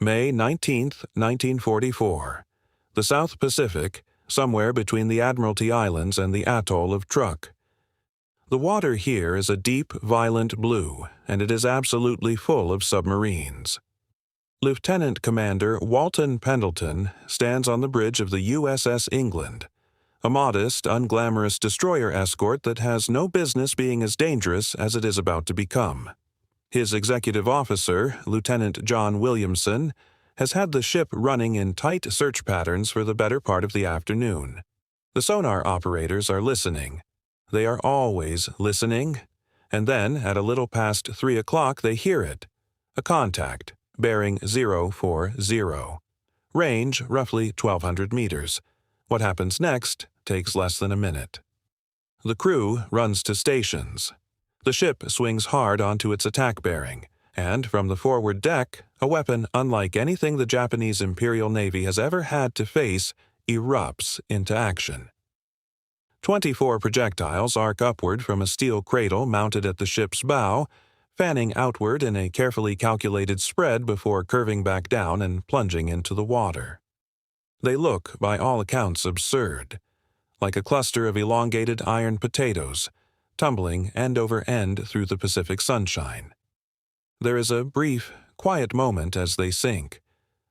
May 19, 1944. The South Pacific, somewhere between the Admiralty Islands and the atoll of Truk. The water here is a deep, violent blue, and it is absolutely full of submarines. Lieutenant Commander Walton Pendleton stands on the bridge of the USS England, a modest, unglamorous destroyer escort that has no business being as dangerous as it is about to become. His executive officer, Lieutenant John Williamson, has had the ship running in tight search patterns for the better part of the afternoon. The sonar operators are listening. They are always listening, and then, at a little past 3 o'clock, they hear it. A contact, bearing 040. Range, roughly 1,200 meters. What happens next takes less than a minute. The crew runs to stations. The ship swings hard onto its attack bearing, and from the forward deck, a weapon unlike anything the Japanese Imperial Navy has ever had to face erupts into action. 24 projectiles arc upward from a steel cradle mounted at the ship's bow, fanning outward in a carefully calculated spread before curving back down and plunging into the water. They look, by all accounts, absurd, like a cluster of elongated iron potatoes, tumbling end over end through the Pacific sunshine. There is a brief, quiet moment as they sink.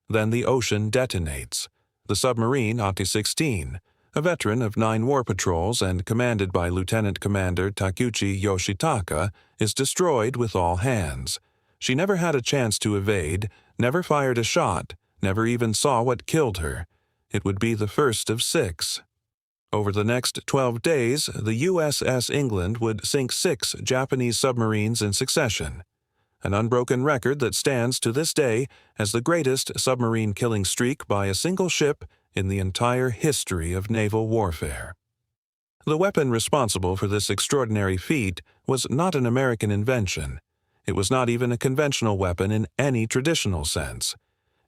Then the ocean detonates. The submarine Ati-16, a veteran of 9 war patrols and commanded by Lieutenant Commander Takeuchi Yoshitaka, is destroyed with all hands. She never had a chance to evade, never fired a shot, never even saw what killed her. It would be the first of 6. Over the next 12 days, the USS England would sink 6 Japanese submarines in succession, an unbroken record that stands to this day as the greatest submarine killing streak by a single ship in the entire history of naval warfare. The weapon responsible for this extraordinary feat was not an American invention. It was not even a conventional weapon in any traditional sense.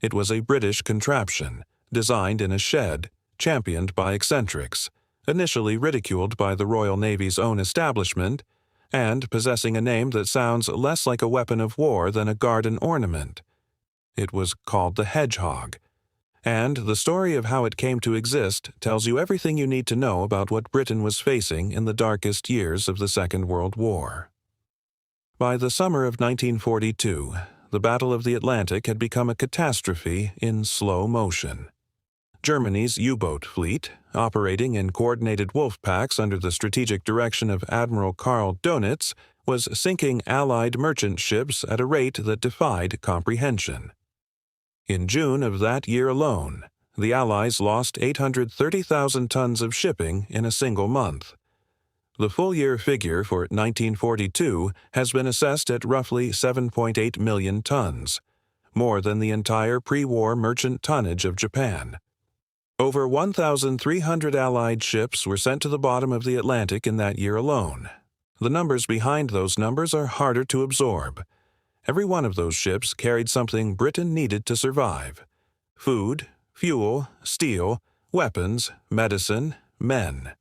It was a British contraption, designed in a shed, championed by eccentrics, initially ridiculed by the Royal Navy's own establishment, and possessing a name that sounds less like a weapon of war than a garden ornament. It was called the Hedgehog, and the story of how it came to exist tells you everything you need to know about what Britain was facing in the darkest years of the Second World War. By the summer of 1942, the Battle of the Atlantic had become a catastrophe in slow motion. Germany's U-boat fleet, operating in coordinated wolf packs under the strategic direction of Admiral Karl Dönitz, was sinking Allied merchant ships at a rate that defied comprehension. In June of that year alone, the Allies lost 830,000 tons of shipping in a single month. The full-year figure for 1942 has been assessed at roughly 7.8 million tons, more than the entire pre-war merchant tonnage of Japan. Over 1,300 Allied ships were sent to the bottom of the Atlantic in that year alone. The numbers behind those numbers are harder to absorb. Every one of those ships carried something Britain needed to survive: food, fuel, steel, weapons, medicine, men.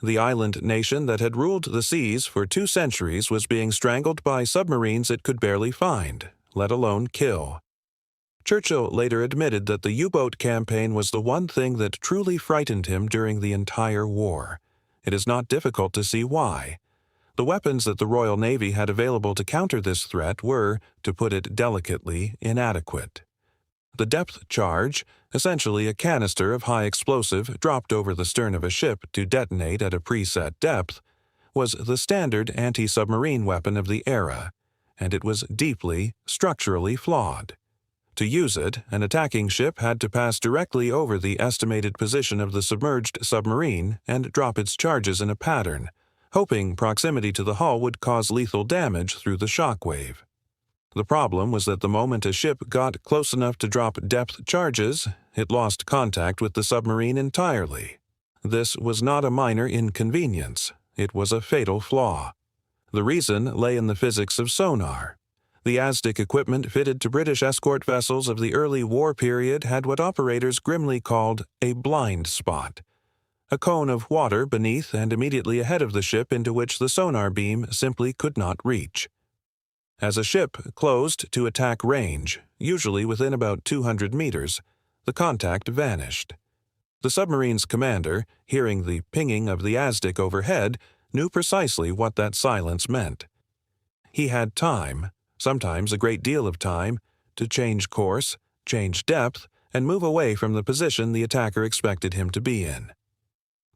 The island nation that had ruled the seas for 2 centuries was being strangled by submarines it could barely find, let alone kill. Churchill later admitted that the U-boat campaign was the one thing that truly frightened him during the entire war. It is not difficult to see why. The weapons that the Royal Navy had available to counter this threat were, to put it delicately, inadequate. The depth charge, essentially a canister of high explosive dropped over the stern of a ship to detonate at a preset depth, was the standard anti-submarine weapon of the era, and it was deeply, structurally flawed. To use it, an attacking ship had to pass directly over the estimated position of the submerged submarine and drop its charges in a pattern, hoping proximity to the hull would cause lethal damage through the shock wave. The problem was that the moment a ship got close enough to drop depth charges, it lost contact with the submarine entirely. This was not a minor inconvenience. It was a fatal flaw. The reason lay in the physics of sonar. The ASDIC equipment fitted to British escort vessels of the early war period had what operators grimly called a blind spot, a cone of water beneath and immediately ahead of the ship into which the sonar beam simply could not reach. As a ship closed to attack range, usually within about 200 meters, the contact vanished. The submarine's commander, hearing the pinging of the Aztec overhead, knew precisely what that silence meant. He had time, sometimes a great deal of time, to change course, change depth, and move away from the position the attacker expected him to be in.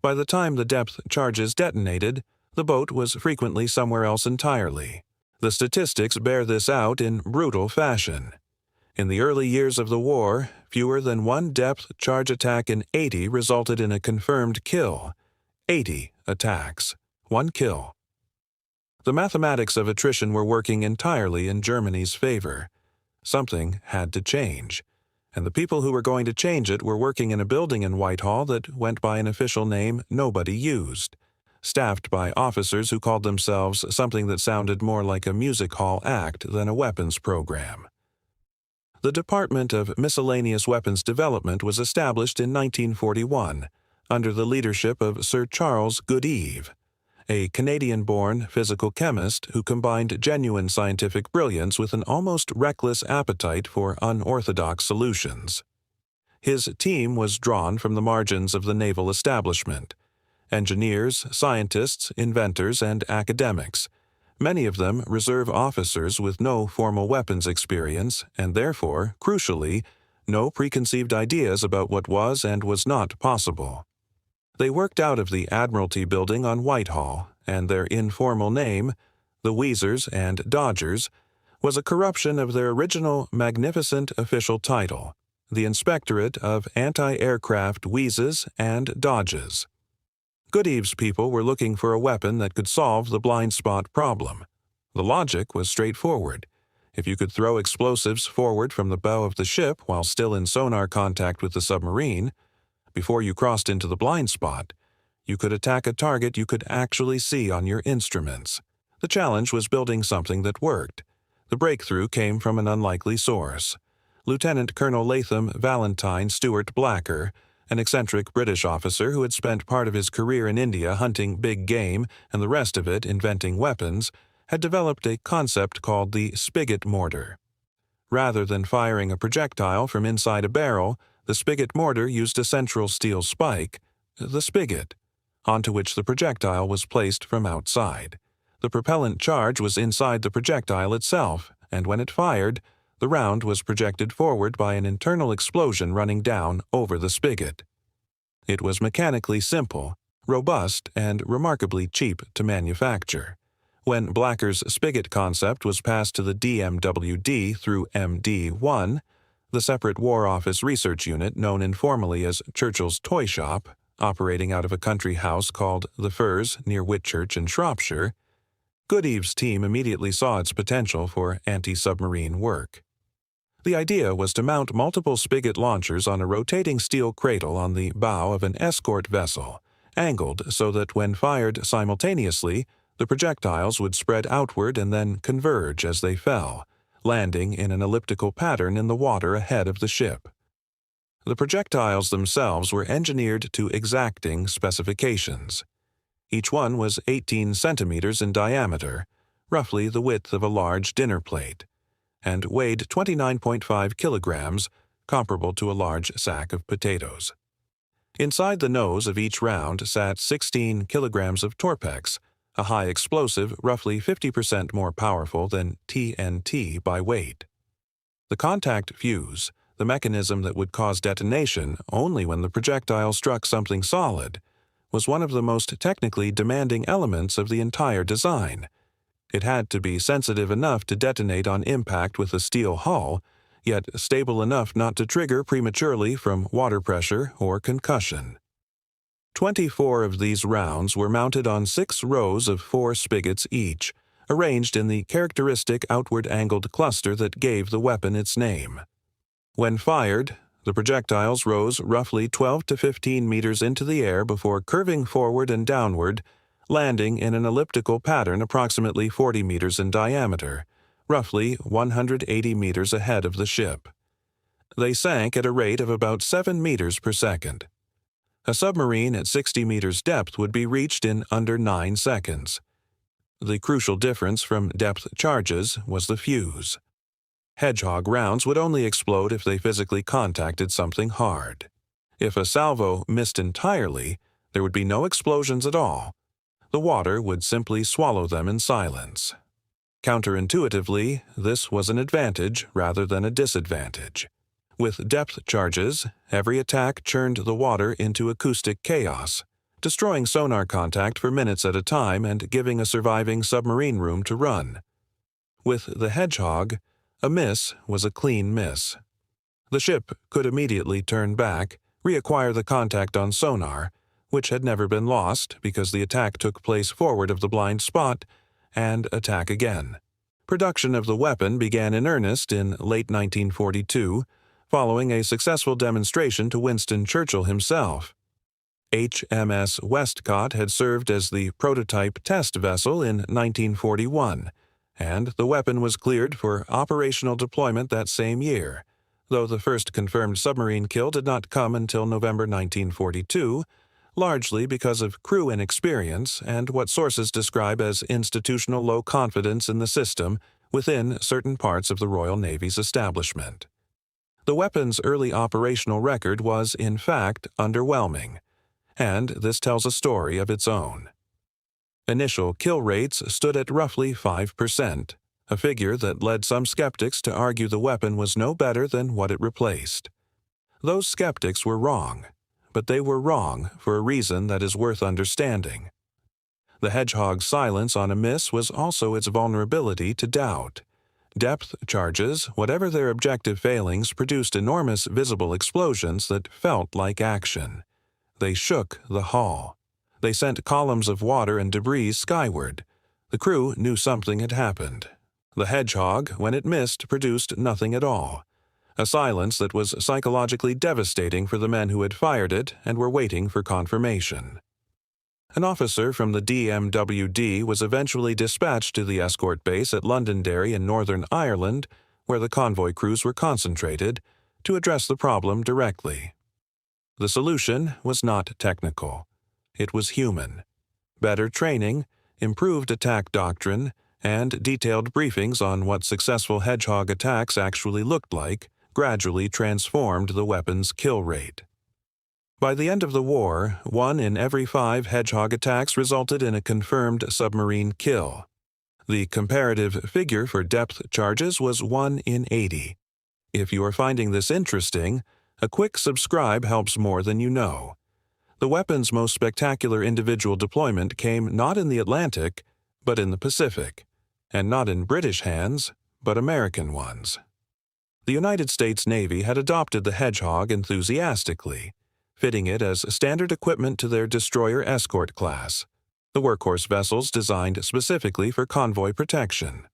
By the time the depth charges detonated, the boat was frequently somewhere else entirely. The statistics bear this out in brutal fashion. In the early years of the war, fewer than one depth charge attack in 80 resulted in a confirmed kill. 80 attacks, one kill. The mathematics of attrition were working entirely in Germany's favor. Something had to change, and the people who were going to change it were working in a building in Whitehall that went by an official name nobody used, staffed by officers who called themselves something that sounded more like a music hall act than a weapons program. The Department of Miscellaneous Weapons Development was established in 1941 under the leadership of Sir Charles Goodeve, a Canadian-born physical chemist who combined genuine scientific brilliance with an almost reckless appetite for unorthodox solutions. His team was drawn from the margins of the naval establishment: engineers, scientists, inventors, and academics, many of them reserve officers with no formal weapons experience and therefore, crucially, no preconceived ideas about what was and was not possible. They worked out of the Admiralty building on Whitehall, and their informal name, the Wheezers and Dodgers, was a corruption of their original magnificent official title, the Inspectorate of Anti-Aircraft Wheezes and Dodges. Goodeve's people were looking for a weapon that could solve the blind spot problem. The logic was straightforward. If you could throw explosives forward from the bow of the ship while still in sonar contact with the submarine, before you crossed into the blind spot, you could attack a target you could actually see on your instruments. The challenge was building something that worked. The breakthrough came from an unlikely source. Lieutenant Colonel Latham Valentine Stuart Blacker, an eccentric British officer who had spent part of his career in India hunting big game and the rest of it inventing weapons, had developed a concept called the spigot mortar. Rather than firing a projectile from inside a barrel, the spigot mortar used a central steel spike, the spigot, onto which the projectile was placed from outside. The propellant charge was inside the projectile itself, and when it fired, the round was projected forward by an internal explosion running down over the spigot. It was mechanically simple, robust, and remarkably cheap to manufacture. When Blacker's spigot concept was passed to the DMWD through MD-1, the separate War Office research unit known informally as Churchill's Toy Shop, operating out of a country house called The Firs near Whitchurch in Shropshire, Goodeve's team immediately saw its potential for anti-submarine work. The idea was to mount multiple spigot launchers on a rotating steel cradle on the bow of an escort vessel, angled so that when fired simultaneously, the projectiles would spread outward and then converge as they fell, landing in an elliptical pattern in the water ahead of the ship. The projectiles themselves were engineered to exacting specifications. Each one was 18 centimeters in diameter, roughly the width of a large dinner plate, and weighed 29.5 kilograms, comparable to a large sack of potatoes. Inside the nose of each round sat 16 kilograms of Torpex, a high explosive roughly 50% more powerful than TNT by weight. The contact fuse, the mechanism that would cause detonation only when the projectile struck something solid, was one of the most technically demanding elements of the entire design. It had to be sensitive enough to detonate on impact with a steel hull, yet stable enough not to trigger prematurely from water pressure or concussion. 24 of these rounds were mounted on 6 rows of 4 spigots each, arranged in the characteristic outward angled cluster that gave the weapon its name. When fired, the projectiles rose roughly 12 to 15 meters into the air before curving forward and downward, landing in an elliptical pattern approximately 40 meters in diameter, roughly 180 meters ahead of the ship. They sank at a rate of about 7 meters per second. A submarine at 60 meters depth would be reached in under 9 seconds. The crucial difference from depth charges was the fuse. Hedgehog rounds would only explode if they physically contacted something hard. If a salvo missed entirely, there would be no explosions at all. The water would simply swallow them in silence. Counterintuitively, this was an advantage rather than a disadvantage. With depth charges, every attack churned the water into acoustic chaos, destroying sonar contact for minutes at a time and giving a surviving submarine room to run. With the Hedgehog, a miss was a clean miss. The ship could immediately turn back, reacquire the contact on sonar, which had never been lost because the attack took place forward of the blind spot, and attack again. Production of the weapon began in earnest in late 1942, following a successful demonstration to Winston Churchill himself. HMS Westcott had served as the prototype test vessel in 1941, and the weapon was cleared for operational deployment that same year, though the first confirmed submarine kill did not come until November 1942, largely because of crew inexperience and what sources describe as institutional low confidence in the system within certain parts of the Royal Navy's establishment. The weapon's early operational record was, in fact, underwhelming, and this tells a story of its own. Initial kill rates stood at roughly 5%, a figure that led some skeptics to argue the weapon was no better than what it replaced. Those skeptics were wrong, but they were wrong for a reason that is worth understanding. The Hedgehog's silence on a miss was also its vulnerability to doubt. Depth charges, whatever their objective failings, produced enormous visible explosions that felt like action. They shook the hull. They sent columns of water and debris skyward. The crew knew something had happened. The Hedgehog, when it missed, produced nothing at all. A silence that was psychologically devastating for the men who had fired it and were waiting for confirmation. An officer from the DMWD was eventually dispatched to the escort base at Londonderry in Northern Ireland, where the convoy crews were concentrated, to address the problem directly. The solution was not technical. It was human. Better training, improved attack doctrine, and detailed briefings on what successful Hedgehog attacks actually looked like gradually transformed the weapon's kill rate. By the end of the war, 1 in every 5 Hedgehog attacks resulted in a confirmed submarine kill. The comparative figure for depth charges was 1 in 80. If you are finding this interesting, a quick subscribe helps more than you know. The weapon's most spectacular individual deployment came not in the Atlantic, but in the Pacific, and not in British hands, but American ones. The United States Navy had adopted the Hedgehog enthusiastically, fitting it as standard equipment to their destroyer escort class, the workhorse vessels designed specifically for convoy protection.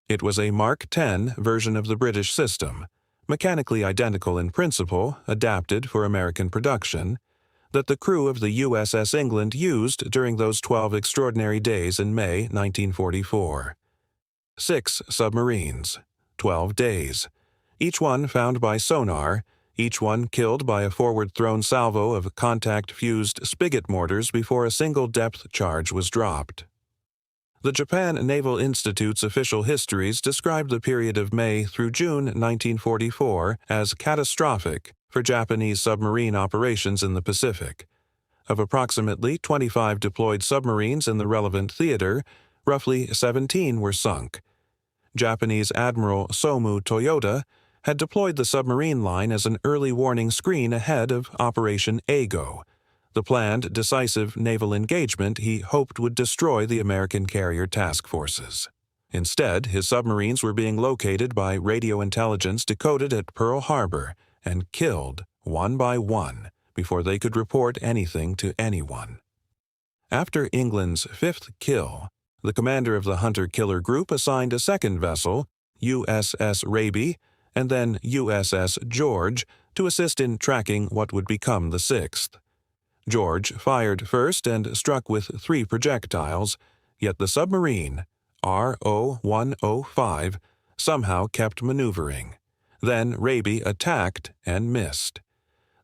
It was a Mark X version of the British system, mechanically identical in principle, adapted for American production, that the crew of the USS England used during those 12 extraordinary days in May 1944. 6 submarines, 12 days, each one found by sonar, each one killed by a forward-thrown salvo of contact-fused spigot mortars before a single depth charge was dropped. The Japan Naval Institute's official histories describe the period of May through June 1944 as catastrophic for Japanese submarine operations in the Pacific. Of approximately 25 deployed submarines in the relevant theater, roughly 17 were sunk. Japanese Admiral Somu Toyota had deployed the submarine line as an early warning screen ahead of Operation Ago, the planned decisive naval engagement he hoped would destroy the American carrier task forces. Instead, his submarines were being located by radio intelligence decoded at Pearl Harbor and killed one by one before they could report anything to anyone. After England's 5th kill, the commander of the hunter-killer group assigned a second vessel, USS Raby, and then USS George, to assist in tracking what would become the 6th. George fired first and struck with 3 projectiles, yet the submarine, RO-105, somehow kept maneuvering. Then Raby attacked and missed.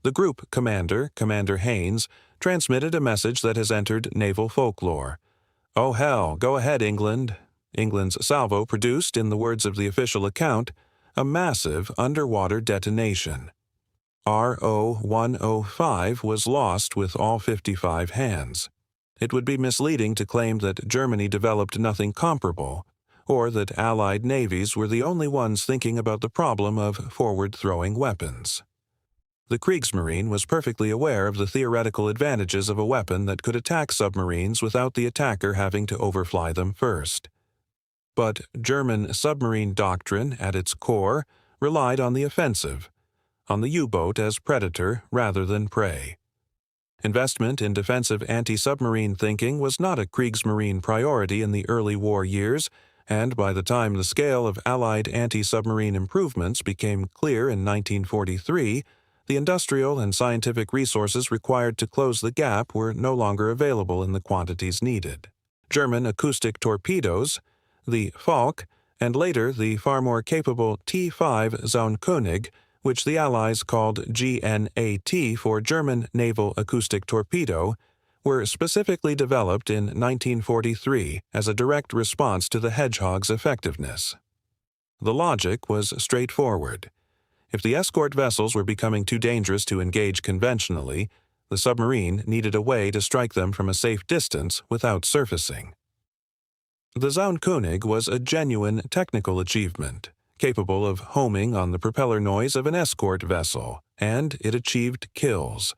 The group commander, Commander Haynes, transmitted a message that has entered naval folklore. "Oh hell, go ahead, England." England's salvo produced, in the words of the official account, a massive underwater detonation. RO-105 was lost with all 55 hands. It would be misleading to claim that Germany developed nothing comparable, or that Allied navies were the only ones thinking about the problem of forward-throwing weapons. The Kriegsmarine was perfectly aware of the theoretical advantages of a weapon that could attack submarines without the attacker having to overfly them first. But German submarine doctrine, at its core, relied on the offensive, on the U-boat as predator rather than prey. Investment in defensive anti-submarine thinking was not a Kriegsmarine priority in the early war years, and by the time the scale of Allied anti-submarine improvements became clear in 1943, the industrial and scientific resources required to close the gap were no longer available in the quantities needed. German acoustic torpedoes, the Falk, and later the far more capable T-5 Zaunkönig, which the Allies called GNAT for German Naval Acoustic Torpedo, were specifically developed in 1943 as a direct response to the Hedgehog's effectiveness. The logic was straightforward. If the escort vessels were becoming too dangerous to engage conventionally, the submarine needed a way to strike them from a safe distance without surfacing. The Zaunkönig was a genuine technical achievement, capable of homing on the propeller noise of an escort vessel, and it achieved kills.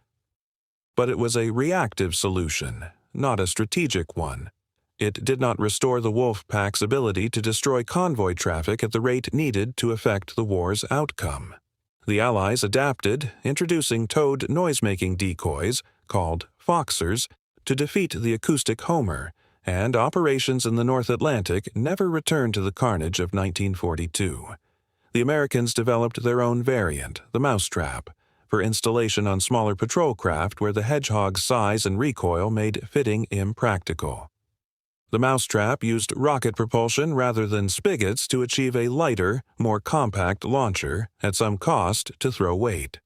But it was a reactive solution, not a strategic one. It did not restore the Wolf Pack's ability to destroy convoy traffic at the rate needed to affect the war's outcome. The Allies adapted, introducing towed noisemaking decoys, called Foxers, to defeat the acoustic homer, and operations in the North Atlantic never returned to the carnage of 1942. The Americans developed their own variant, the Mousetrap, for installation on smaller patrol craft where the Hedgehog's size and recoil made fitting impractical. The Mousetrap used rocket propulsion rather than spigots to achieve a lighter, more compact launcher, at some cost to throw weight.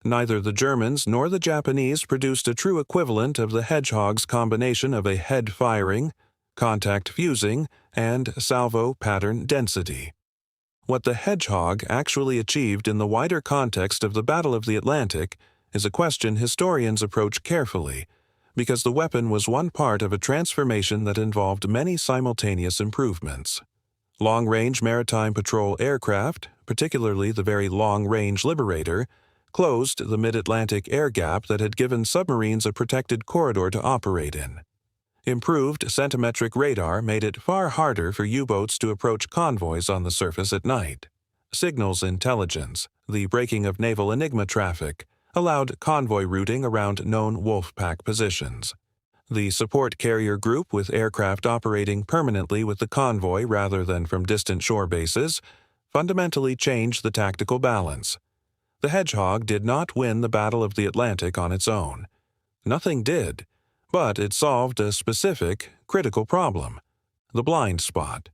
Neither the Germans nor the Japanese produced a true equivalent of the Hedgehog's combination of a head-firing, contact-fusing, and salvo pattern density. What the Hedgehog actually achieved in the wider context of the Battle of the Atlantic is a question historians approach carefully, because the weapon was one part of a transformation that involved many simultaneous improvements. Long-range maritime patrol aircraft, particularly the very long-range Liberator, closed the mid-Atlantic air gap that had given submarines a protected corridor to operate in. Improved centimetric radar made it far harder for U-boats to approach convoys on the surface at night. Signals intelligence, the breaking of naval Enigma traffic, allowed convoy routing around known Wolfpack positions. The support carrier group with aircraft operating permanently with the convoy rather than from distant shore bases fundamentally changed the tactical balance. The Hedgehog did not win the Battle of the Atlantic on its own. Nothing did, but it solved a specific, critical problem, the blind spot,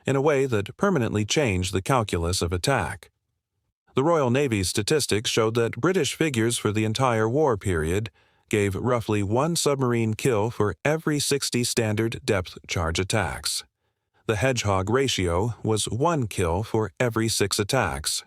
in a way that permanently changed the calculus of attack. The Royal Navy's statistics showed that British figures for the entire war period gave roughly one submarine kill for every 60 standard depth charge attacks. The Hedgehog ratio was 1 kill for every 6 attacks.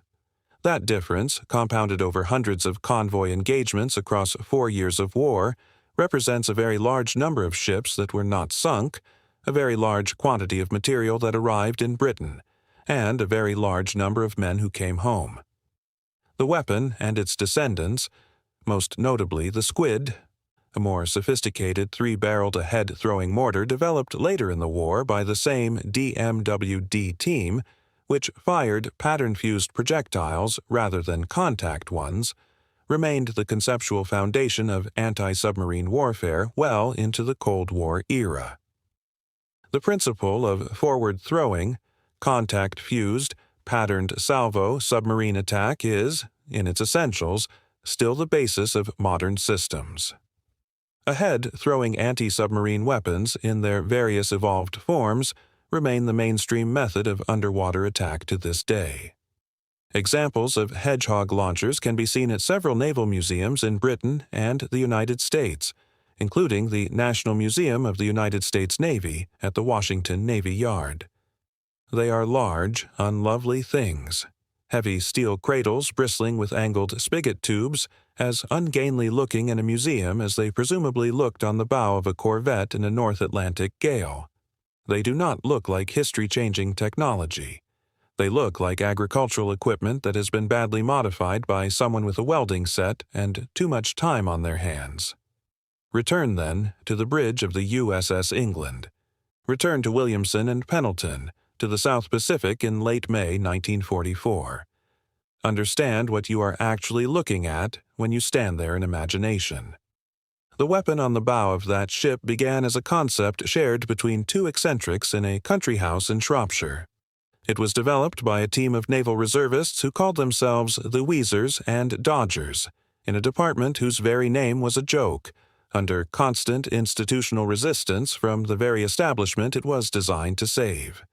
That difference, compounded over hundreds of convoy engagements across 4 years of war, represents a very large number of ships that were not sunk, a very large quantity of material that arrived in Britain, and a very large number of men who came home. The weapon and its descendants, most notably the Squid, a more sophisticated 3-barreled head-throwing mortar developed later in the war by the same DMWD team, which fired pattern-fused projectiles rather than contact ones, remained the conceptual foundation of anti-submarine warfare well into the Cold War era. The principle of forward-throwing, contact-fused, patterned salvo submarine attack is, in its essentials, still the basis of modern systems. Ahead-throwing anti-submarine weapons in their various evolved forms remain the mainstream method of underwater attack to this day. Examples of Hedgehog launchers can be seen at several naval museums in Britain and the United States, including the National Museum of the United States Navy at the Washington Navy Yard. They are large, unlovely things, heavy steel cradles bristling with angled spigot tubes, as ungainly-looking in a museum as they presumably looked on the bow of a corvette in a North Atlantic gale. They do not look like history-changing technology. They look like agricultural equipment that has been badly modified by someone with a welding set and too much time on their hands. Return, then, to the bridge of the USS England. Return to Williamson and Pendleton, to the South Pacific in late May 1944. Understand what you are actually looking at when you stand there in imagination. The weapon on the bow of that ship began as a concept shared between two eccentrics in a country house in Shropshire. It was developed by a team of naval reservists who called themselves the Wheezers and Dodgers, in a department whose very name was a joke, under constant institutional resistance from the very establishment it was designed to save.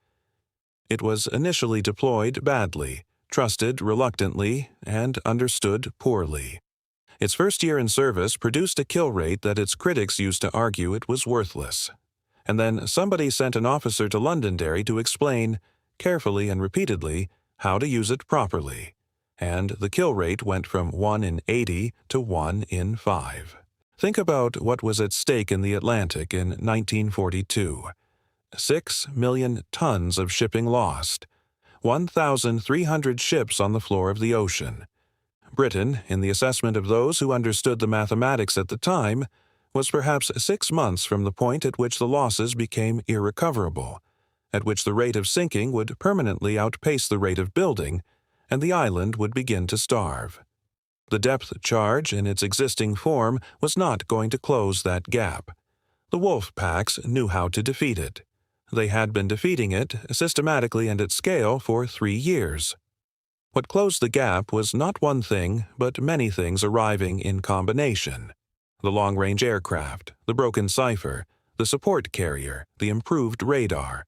It was initially deployed badly, trusted reluctantly, and understood poorly. Its first year in service produced a kill rate that its critics used to argue it was worthless. And then somebody sent an officer to Londonderry to explain, carefully and repeatedly, how to use it properly. And the kill rate went from 1 in 80 to 1 in 5. Think about what was at stake in the Atlantic in 1942. 6 million tons of shipping lost. 1,300 ships on the floor of the ocean. Britain, in the assessment of those who understood the mathematics at the time, was perhaps 6 months from the point at which the losses became irrecoverable, at which the rate of sinking would permanently outpace the rate of building, and the island would begin to starve. The depth charge in its existing form was not going to close that gap. The wolf packs knew how to defeat it. They had been defeating it systematically and at scale for 3 years. What closed the gap was not one thing, but many things arriving in combination. The long-range aircraft, the broken cipher, the support carrier, the improved radar,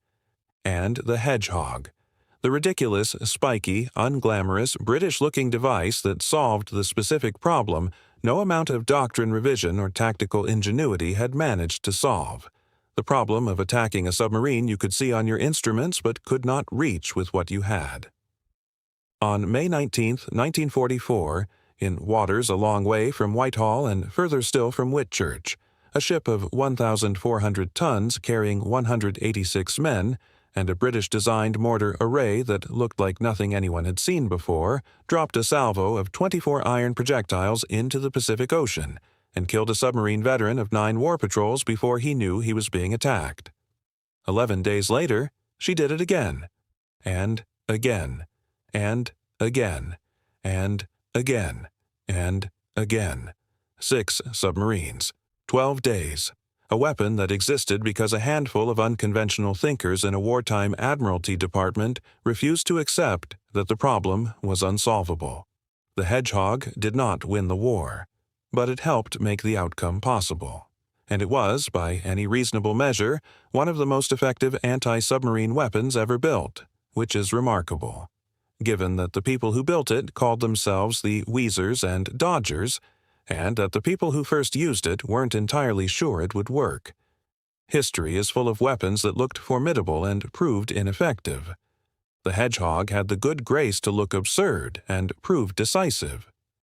and the Hedgehog, the ridiculous, spiky, unglamorous, British-looking device that solved the specific problem no amount of doctrine revision or tactical ingenuity had managed to solve. The problem of attacking a submarine you could see on your instruments but could not reach with what you had. On May 19, 1944, in waters a long way from Whitehall and further still from Whitchurch, a ship of 1,400 tons carrying 186 men and a British-designed mortar array that looked like nothing anyone had seen before, dropped a salvo of 24 iron projectiles into the Pacific Ocean and killed a submarine veteran of 9 war patrols before he knew he was being attacked. 11 days later, she did it again, and again, and again, and again, and again. 6 submarines, 12 days. A weapon that existed because a handful of unconventional thinkers in a wartime Admiralty department refused to accept that the problem was unsolvable. The Hedgehog did not win the war, but it helped make the outcome possible. And it was, by any reasonable measure, one of the most effective anti-submarine weapons ever built, which is remarkable, given that the people who built it called themselves the Wheezers and Dodgers, and that the people who first used it weren't entirely sure it would work. History is full of weapons that looked formidable and proved ineffective. The Hedgehog had the good grace to look absurd and prove decisive.